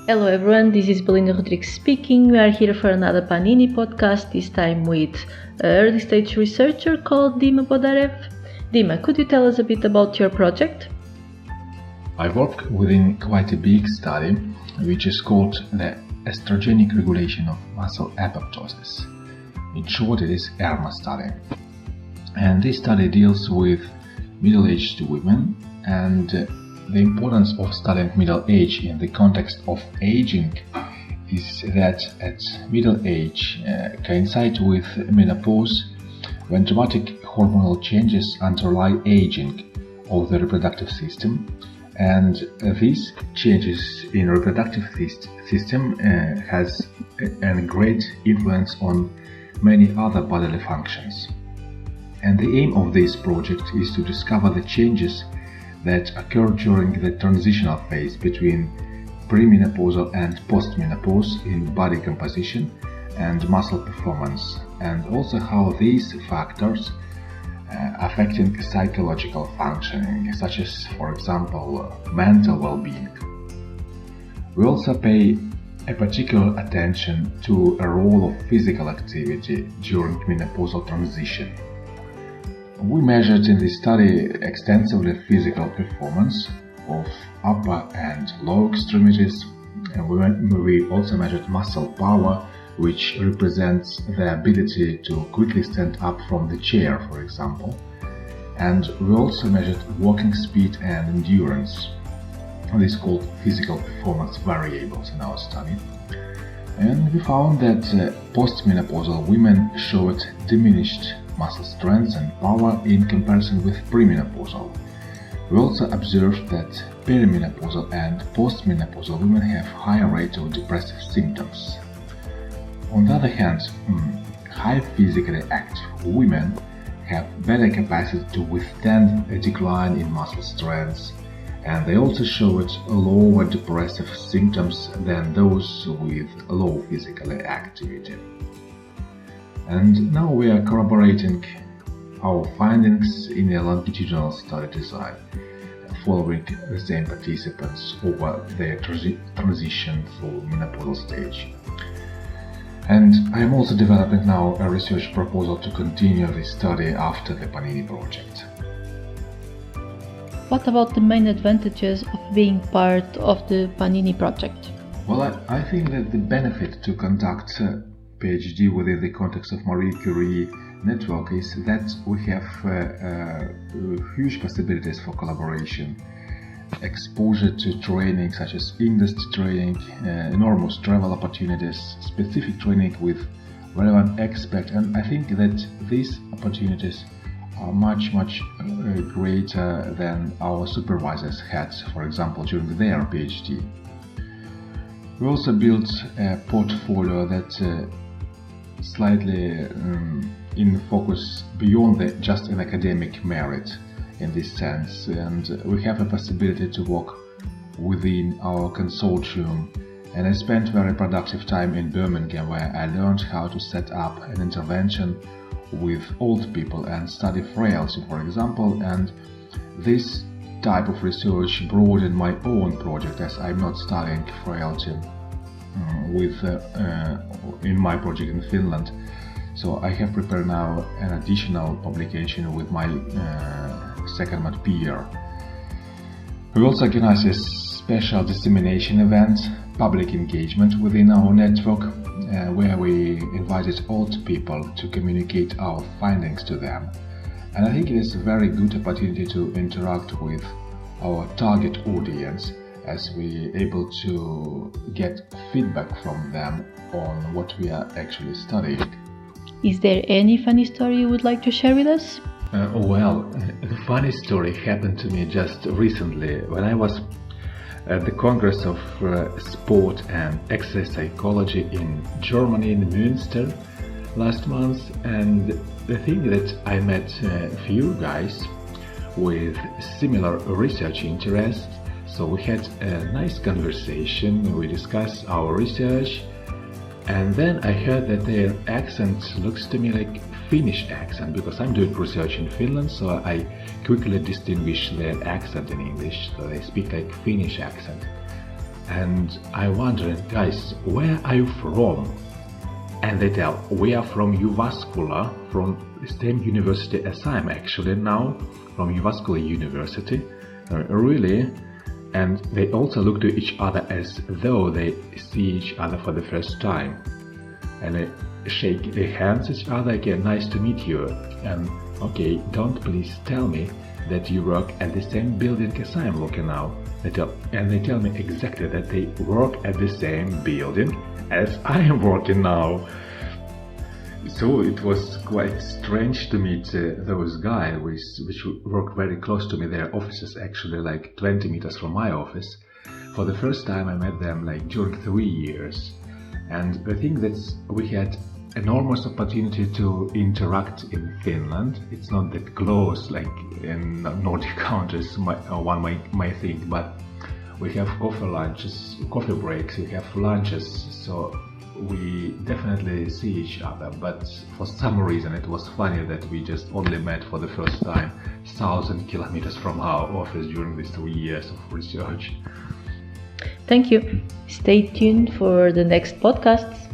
Hello everyone, this is Belinda Rodrigues speaking. We are here for another PANINI Podcast, this time with an early stage researcher called Dima Bondarev. Dima, could you tell us a bit about your project? I work within quite a big study, which is called the estrogenic regulation of muscle apoptosis. In short, it is ERMA study. And this study deals with middle-aged women, and the importance of studying middle age in the context of aging is that at middle age coincides with menopause, when dramatic hormonal changes underlie aging of the reproductive system, and these changes in reproductive system has a great influence on many other bodily functions. And the aim of this project is to discover the changes that occur during the transitional phase between premenopausal and postmenopause in body composition and muscle performance, and also how these factors affecting psychological functioning, such as, for example, mental well-being. We also pay a particular attention to a role of physical activity during menopausal transition. We measured in this study extensively physical performance of upper and lower extremities, and we also measured muscle power, which represents the ability to quickly stand up from the chair, for example. And we also measured walking speed and endurance. This is called physical performance variables in our study. And we found that postmenopausal women showed diminished muscle strength and power in comparison with premenopausal. We also observed that perimenopausal and postmenopausal women have higher rate of depressive symptoms. On the other hand, high physically active women have better capacity to withstand a decline in muscle strength, and they also showed lower depressive symptoms than those with low physical activity. And now we are corroborating our findings in a longitudinal study design, following the same participants over their transition through menopausal stage. And I am also developing now a research proposal to continue this study after the PANINI project. What about the main advantages of being part of the PANINI project? Well, I think that the benefit to conduct a PhD within the context of Marie Curie network is that we have huge possibilities for collaboration, exposure to training such as industry training, enormous travel opportunities, specific training with relevant experts, and I think that these opportunities are much greater than our supervisors had, for example, during their PhD. We also built a portfolio that slightly in focus beyond just an academic merit in this sense, and we have a possibility to work within our consortium. And I spent very productive time in Birmingham, where I learned how to set up an intervention with old people and study frailty, for example, and this type of research broadened my own project, as I'm not studying frailty in my project in Finland. So I have prepared now an additional publication with my second peer. We also organize a special dissemination event, public engagement within our network, where we invited old people to communicate our findings to them. And I think it is a very good opportunity to interact with our target audience, as we are able to get feedback from them on what we are actually studying. Is there any funny story you would like to share with us? Well, a funny story happened to me just recently when I was at the Congress of Sport and Exercise Psychology in Germany, in Münster, last month, and the thing that I met a few guys with similar research interests, so we had a nice conversation, we discussed our research, and then I heard that their accent looks to me like Finnish accent, because I'm doing research in Finland, so I quickly distinguish their accent in English, so they speak like Finnish accent. and I wondered, guys, where are you from? And they tell, we are from Uvascula, from the same university as I'm actually now, from Uvascula University. Really? And they also look to each other as though they see each other for the first time. And they shake their hands at each other again, nice to meet you. And okay, don't please tell me that you work at the same building as I'm working now. They tell me exactly that they work at the same building as I am working now. So it was quite strange to meet those guys which work very close to me. Their offices actually like 20 meters from my office. For the first time I met them like during 3 years. And I think that we had enormous opportunity to interact in Finland. It's not that close like in Nordic countries, one might think, but we have coffee breaks, we have lunches, so we definitely see each other. But for some reason it was funny that we just only met for the first time 1,000 kilometers from our office during these 3 years of research. Thank you. Stay tuned for the next podcasts.